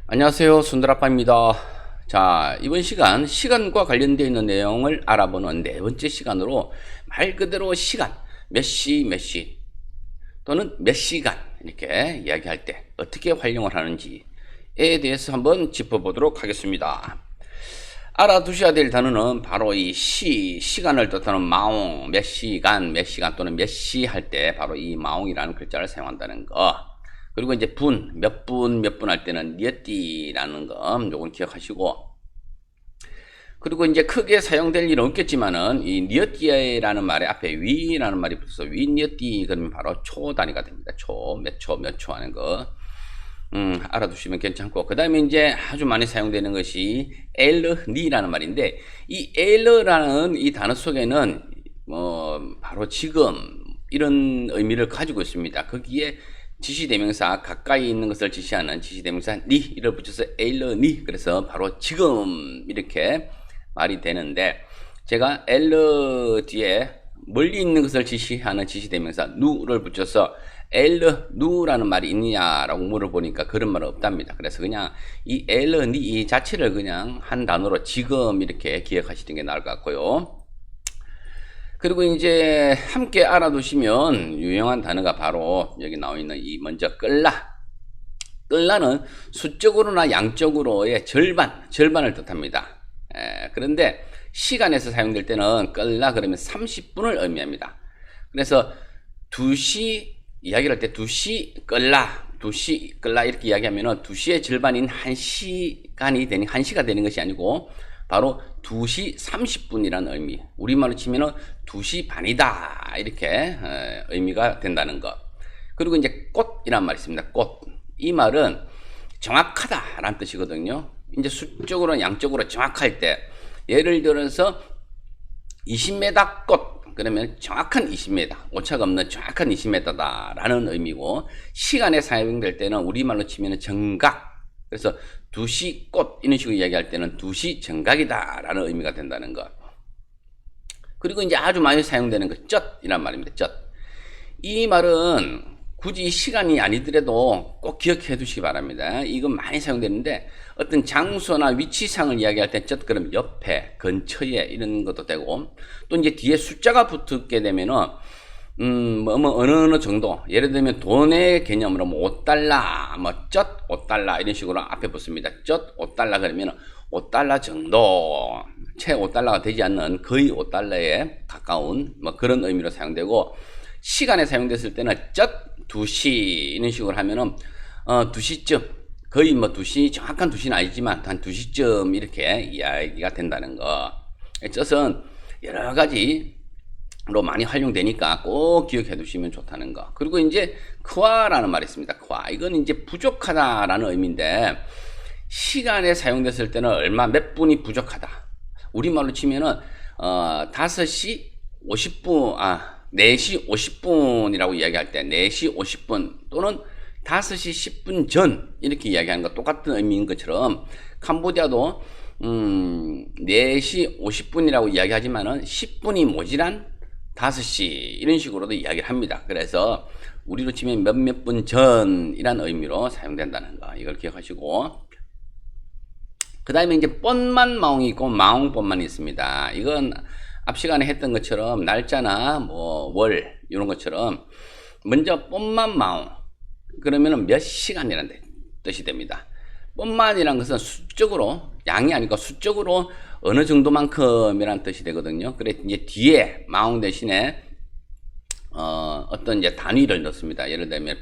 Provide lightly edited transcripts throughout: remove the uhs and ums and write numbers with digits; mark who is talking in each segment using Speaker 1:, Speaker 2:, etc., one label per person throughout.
Speaker 1: 안녕하세요. 순돌아빠입니다. 자, 이번 시간, 시간과 관련되어 있는 내용을 알아보는 네 번째 시간으로 말 그대로 시간, 몇 시 또는 몇 시간 이렇게 이야기할 때 어떻게 활용을 하는지에 대해서 한번 짚어보도록 하겠습니다. 알아두셔야 될 단어는 바로 이 시간을 뜻하는 마옹, 몇 시간 또는 몇 시 할 때 바로 이 마옹이라는 글자를 사용한다는 거. 그리고 이제 몇 분 할 때는 니어띠라는 거, 요건 기억하시고. 그리고 이제 크게 사용될 일은 없겠지만은, 이 니어띠라는 말에 앞에 위라는 말이 붙어서 위 니어띠, 그러면 바로 초 단위가 됩니다. 몇 초 하는 거. 알아두시면 괜찮고. 그 다음에 이제 아주 많이 사용되는 것이 엘르니라는 말인데, 이 엘르라는 이 단어 속에는, 바로 지금, 이런 의미를 가지고 있습니다. 거기에 지시대명사, 가까이 있는 것을 지시하는 지시대명사 니를 붙여서 엘르니, 그래서 바로 지금 이렇게 말이 되는데, 제가 엘르 뒤에 멀리 있는 것을 지시하는 지시대명사 누를 붙여서 엘르누라는 말이 있느냐라고 물어보니까 그런 말은 없답니다. 그래서 그냥 이 엘르니 이 자체를 그냥 한 단어로 지금 이렇게 기억하시는 게 나을 것 같고요. 그리고 이제 함께 알아두시면 유용한 단어가 바로 여기 나와 있는 이 먼저 끌라는 수적으로나 양적으로의 절반을 뜻합니다. 그런데 시간에서 사용될 때는 끌라 그러면 30분을 의미합니다. 그래서 2시 이야기를 할 때 2시 끌라 이렇게 이야기하면은 2시의 절반인 1시가 되는 것이 아니고 바로 2시 30분이라는 의미, 우리말로 치면은 2시 반이다 이렇게 의미가 된다는 거. 그리고 이제 꽃이란 말이 있습니다. 꽃, 이 말은 정확하다라는 뜻이거든요. 이제 수적으로 양적으로 정확할 때, 예를 들어서 20m 꽃 그러면 정확한 20m, 오차가 없는 정확한 20m다 라는 의미고, 시간에 사용될 때는 우리말로 치면 정각, 그래서 2시 꽃 이런 식으로 이야기할 때는 2시 정각이다 라는 의미가 된다는 것. 그리고 이제 아주 많이 사용되는 것, 젖이란 말입니다. 젖. 이 말은 굳이 시간이 아니더라도 꼭 기억해 두시기 바랍니다. 이건 많이 사용되는데, 어떤 장소나 위치상을 이야기할 때 젖 그러면 옆에, 근처에 이런 것도 되고, 또 이제 뒤에 숫자가 붙게 되면은 어느 정도, 예를 들면 돈의 개념으로 뭐 5달러, 젖 5달러 이런 식으로 앞에 붙습니다. 젖 5달러 그러면 5달러 정도, 채 5달러가 되지 않는 거의 5달러에 가까운 그런 의미로 사용되고, 시간에 사용됐을 때는 젖 2시 이런 식으로 하면은 2시쯤, 거의 2시, 정확한 2시는 아니지만 한 2시쯤 이렇게 이야기가 된다는 거. 젖은 여러 가지로 많이 활용되니까 꼭 기억해 두시면 좋다는 거. 그리고 이제 크와라는 말이 있습니다. 크와, 이건 이제 부족하다라는 의미인데, 시간에 사용됐을 때는 몇 분이 부족하다, 우리말로 치면은 5시 50분, 4시 50분이라고 이야기할 때 4시 50분 또는 5시 10분 전 이렇게 이야기하는 거 똑같은 의미인 것처럼, 캄보디아도 4시 50분이라고 이야기하지만은 10분이 모자란 5시 이런 식으로도 이야기를 합니다. 그래서 우리로 치면 몇몇 분 전이란 의미로 사용된다는 거, 이걸 기억하시고. 그 다음에 이제 뻔만 마옹이 있고 마옹뻔만이 있습니다. 이건 앞 시간에 했던 것처럼 날짜나 월 이런 것처럼 먼저 뻔만 마옹 그러면은 몇 시간이라는 뜻이 됩니다. 뻔만이라는 것은 수적으로, 양이 아니고 수적으로 어느 정도만큼이라는 뜻이 되거든요. 그래 이제 뒤에 마옹 대신에 어떤 이제 단위를 넣습니다. 예를 들면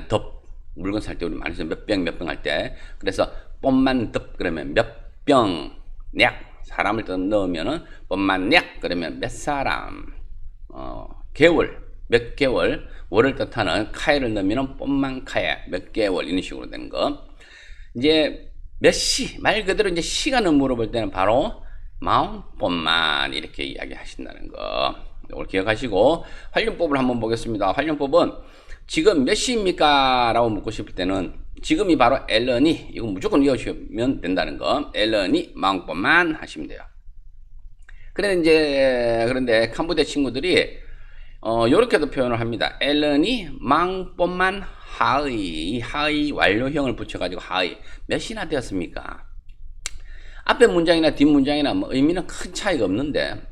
Speaker 1: 덥, 물건 살 때 우리 많이 써요. 몇 병 할 때. 그래서 뻔만 덥 그러면 몇 병 약, 사람을 넣으면은 뻔만 약 그러면 몇 사람, 개월, 몇 개월, 월을 뜻하는 카에를 넣으면은 뻔만 카에, 몇 개월 이런 식으로 되는 거. 이제 몇 시, 말 그대로 이제 시간을 물어볼 때는 바로 마옹 뻔만 이렇게 이야기하신다는 거. 이걸 기억하시고 활용법을 한번 보겠습니다. 활용법은 지금 몇 시입니까? 라고 묻고 싶을 때는 지금이 바로 엘런이, 이거 무조건 외우시면 된다는 거. 엘런이 마옹 뻔만 하시면 돼요. 그런데 캄보디아 친구들이 요렇게도 표현을 합니다. 앨런이 망법만 하의, 하의 완료형을 붙여가지고 하의 몇 시나 되었습니까? 앞에 문장이나 뒷 문장이나 뭐 의미는 큰 차이가 없는데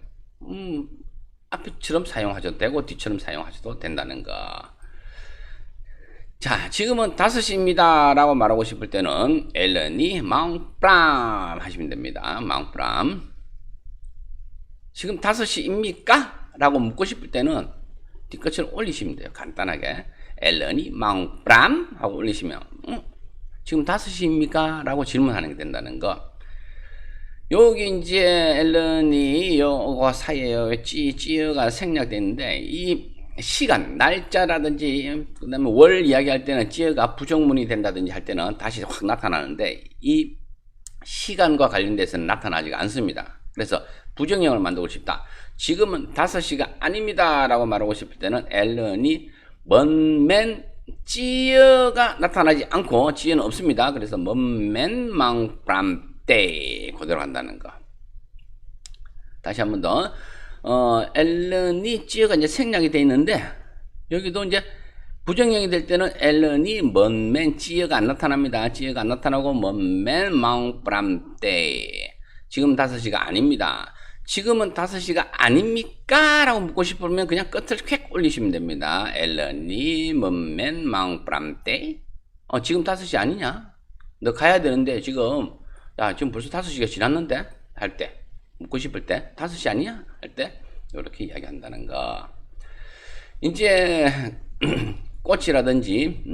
Speaker 1: 앞처럼 사용하셔도 되고 뒤처럼 사용하셔도 된다는 거. 자, 지금은 5시입니다 라고 말하고 싶을 때는 앨런이 망프람 하시면 됩니다. 망프람. 지금 5시입니까? 라고 묻고 싶을 때는 뒤끝을 올리시면 돼요. 간단하게 앨런이 망프람 하고 올리시면 지금 5시입니까? 라고 질문하는 게 된다는 거. 여기 이제 앨런이 요거 사이에 찌어가 생략되는데 이 시간, 날짜라든지 그다음에 월 이야기할 때는 찌어가 부정문이 된다든지 할 때는 다시 확 나타나는데 이 시간과 관련돼서는 나타나지가 않습니다. 그래서 부정형을 만들고 싶다. 지금은 5시가 아닙니다 라고 말하고 싶을 때는 앨런이 먼맨 찌어가 나타나지 않고 찌어는 없습니다. 그래서 먼맨 망프람 때 그대로 한다는 거. 다시 한 번 더. 앨런이 찌어가 이제 생략이 돼 있는데 여기도 이제 부정형이 될 때는 앨런이 먼맨 찌어가 안 나타납니다. 찌어가 안 나타나고 먼맨 망프람 때 지금 5시가 아닙니다. 지금은 5시가 아닙니까? 라고 묻고 싶으면 그냥 끝을 퀵 올리시면 됩니다. 앨런이 먼맨 망프람 때 지금 5시 아니냐? 너 가야 되는데 지금 야 지금 벌써 5시가 지났는데? 할 때 묻고 싶을 때 5시 아니야? 할 때 이렇게 이야기한다는 거. 이제 꽃이라든지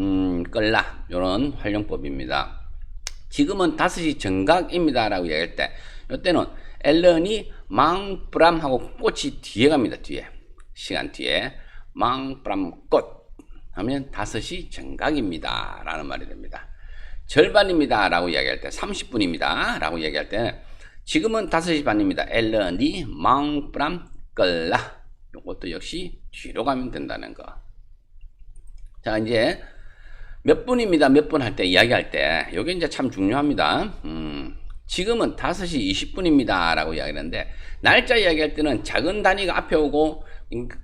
Speaker 1: 끌라 이런 활용법입니다. 지금은 5시 정각입니다 라고 이야기할 때 이때는 앨런이 망프람하고 꽃이 뒤에 갑니다. 뒤에 시간 뒤에 망프람 꽃 하면 5시 정각입니다 라는 말이 됩니다. 절반입니다 라고 이야기할 때 30분입니다 라고 이야기할 때 지금은 5시 반입니다. 앨런이 망프람 끌라 이것도 역시 뒤로 가면 된다는 거. 자 이제 몇 분입니다 몇 분 할 때 이야기할 때 이게 이제 참 중요합니다. 지금은 5시 20분입니다 라고 이야기하는데 날짜 이야기할 때는 작은 단위가 앞에 오고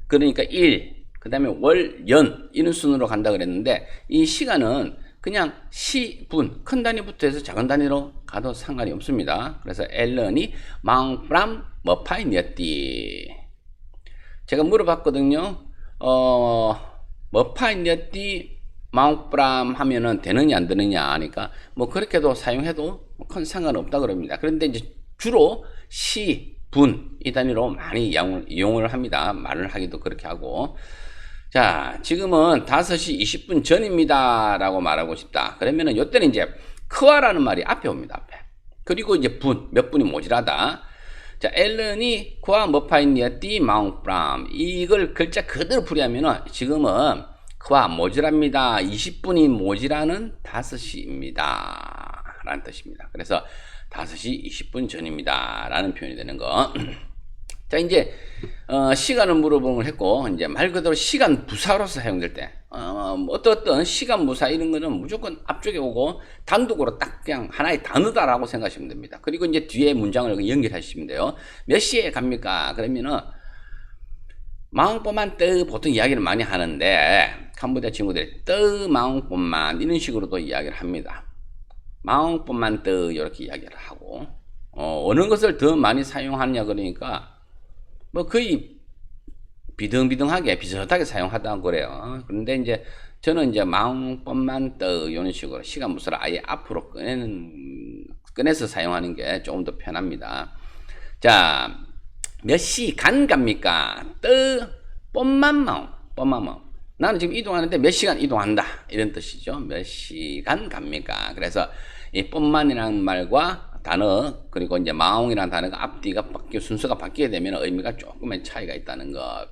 Speaker 1: 그러니까 일 그 다음에 월, 연 이런 순으로 간다 그랬는데 이 시간은 그냥 시, 분 큰 단위부터 해서 작은 단위로 가도 상관이 없습니다. 그래서 앨런이 망프람 머파이니었디 제가 물어봤거든요. 머파이니었디 망프람 하면은 되느냐 안 되느냐 하니까 뭐 그렇게도 사용해도 큰 상관없다 그럽니다. 그런데 이제 주로 시, 분 이 단위로 많이 이용을 합니다. 말을 하기도 그렇게 하고. 자, 지금은 5시 20분 전입니다 라고 말하고 싶다. 그러면은 이때는 이제 크와라는 말이 앞에 옵니다. 앞에. 그리고 이제 분, 몇 분이 모자라다. 자, 앨런이 크와 머파이니어띠 망프람 이걸 글자 그대로 풀이하면은 지금은 크와 모자랍니다. 20분이 모자라는 5시입니다 라는 뜻입니다. 그래서 5시 20분 전입니다 라는 표현이 되는 거. 자 이제 시간을 물어보면 했고 이제 말 그대로 시간 부사로서 사용될 때 어떤 시간 부사 이런 거는 무조건 앞쪽에 오고 단독으로 딱 그냥 하나의 단어다라고 생각하시면 됩니다. 그리고 이제 뒤에 문장을 연결하시면 돼요. 몇 시에 갑니까? 그러면은 마음법만 떠 보통 이야기를 많이 하는데 캄보디아 친구들이 떠 마음법만 이런 식으로도 이야기를 합니다. 마음법만 떠 이렇게 이야기를 하고 어느 것을 더 많이 사용하느냐 그러니까 뭐 거의 비등비등하게 비슷하게 사용하다고 그래요. 그런데 이제 저는 이제 마음법만 떠 이런 식으로 시간 무사를 아예 앞으로 꺼내서 사용하는 게 조금 더 편합니다. 자, 몇 시간 갑니까? 떠 뻔만 마음. 나는 지금 이동하는데 몇 시간 이동한다 이런 뜻이죠. 몇 시간 갑니까? 그래서 이 뻔만이라는 말과 단어 그리고 이제 마옹이라는 단어가 앞뒤가 순서가 바뀌게 되면 의미가 조금의 차이가 있다는 것.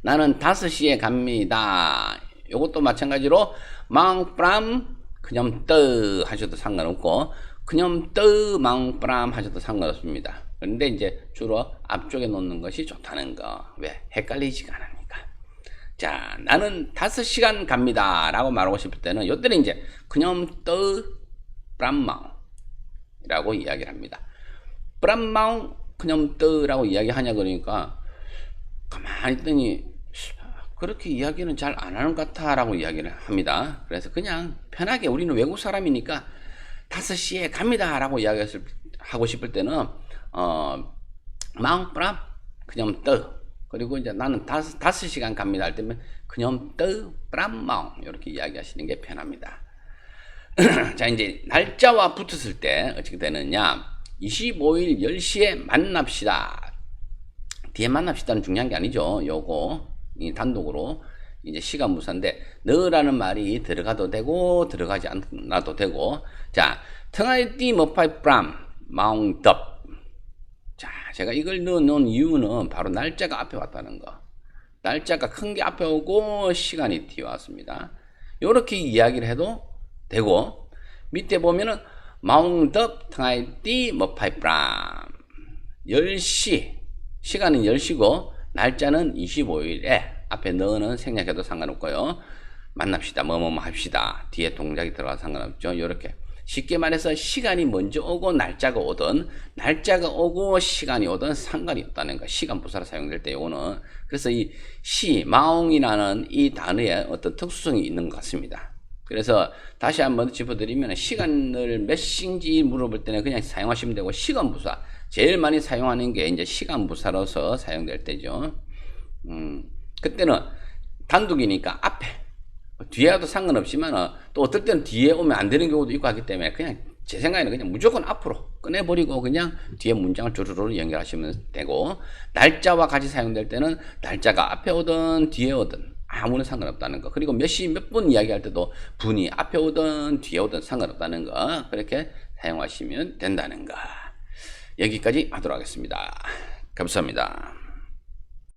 Speaker 1: 나는 5시에 갑니다. 이것도 마찬가지로 망프람 그냥 떠 하셔도 상관없고 그냥 떠 망프람 하셔도 상관없습니다. 그런데 이제 주로 앞쪽에 놓는 것이 좋다는 거. 왜? 헷갈리지가 않으니까. 자, 나는 5시간 갑니다 라고 말하고 싶을 때는 이때는 이제 그냥 떠 프람망 라고 이야기를 합니다. 프람망 그냥 떠라고 이야기하냐 그러니까 가만히 있더니 그렇게 이야기는 잘 안 하는 것 같아라고 이야기를 합니다. 그래서 그냥 편하게 우리는 외국 사람이니까 5시에 갑니다라고 하고 싶을 때는 마음프람 그냥 떠. 그리고 이제 나는 5시간 갑니다 할 때면 그냥 떠 프람 마음 이렇게 이야기하시는 게 편합니다. 자, 이제 날짜와 붙었을 때 어떻게 되느냐? 25일 10시에 만납시다. 뒤에 만납시다는 중요한 게 아니죠. 요거 이 단독으로 이제 시간 무사인데 너라는 말이 들어가도 되고 들어가지 않아도 되고. 자, 텅아이띠 머파이 프람 마웅덥. 자, 제가 이걸 넣어놓은 이유는 바로 날짜가 앞에 왔다는 거. 날짜가 큰 게 앞에 오고 시간이 뒤에 왔습니다. 요렇게 이야기를 해도 되고, 밑에 보면은 마웅덥 텅아이띠 머파이 프람 10시 시간은 10시고 날짜는 25일에 앞에 너는 생략해도 상관없고요. 만납시다. 뭐뭐뭐 합시다. 뒤에 동작이 들어가도 상관없죠. 이렇게 쉽게 말해서 시간이 먼저 오고 날짜가 오든 날짜가 오고 시간이 오든 상관이 없다는 거. 시간 부사로 사용될 때 요거는 그래서 이 마옹이라는 이 단어에 어떤 특수성이 있는 것 같습니다. 그래서 다시 한번 짚어드리면 시간을 몇 시인지 물어볼 때는 그냥 사용하시면 되고 시간 부사 제일 많이 사용하는 게 이제 시간 부사로서 사용될 때죠. 그때는 단독이니까 앞에 뒤에 와도 상관없지만 또 어떨 때는 뒤에 오면 안 되는 경우도 있고 하기 때문에 그냥 제 생각에는 그냥 무조건 앞으로 꺼내버리고 그냥 뒤에 문장을 주르르 연결하시면 되고 날짜와 같이 사용될 때는 날짜가 앞에 오든 뒤에 오든 아무나 상관없다는 거. 그리고 몇 시 몇 분 이야기할 때도 분이 앞에 오든 뒤에 오든 상관없다는 거. 그렇게 사용하시면 된다는 거. 여기까지 하도록 하겠습니다. 감사합니다.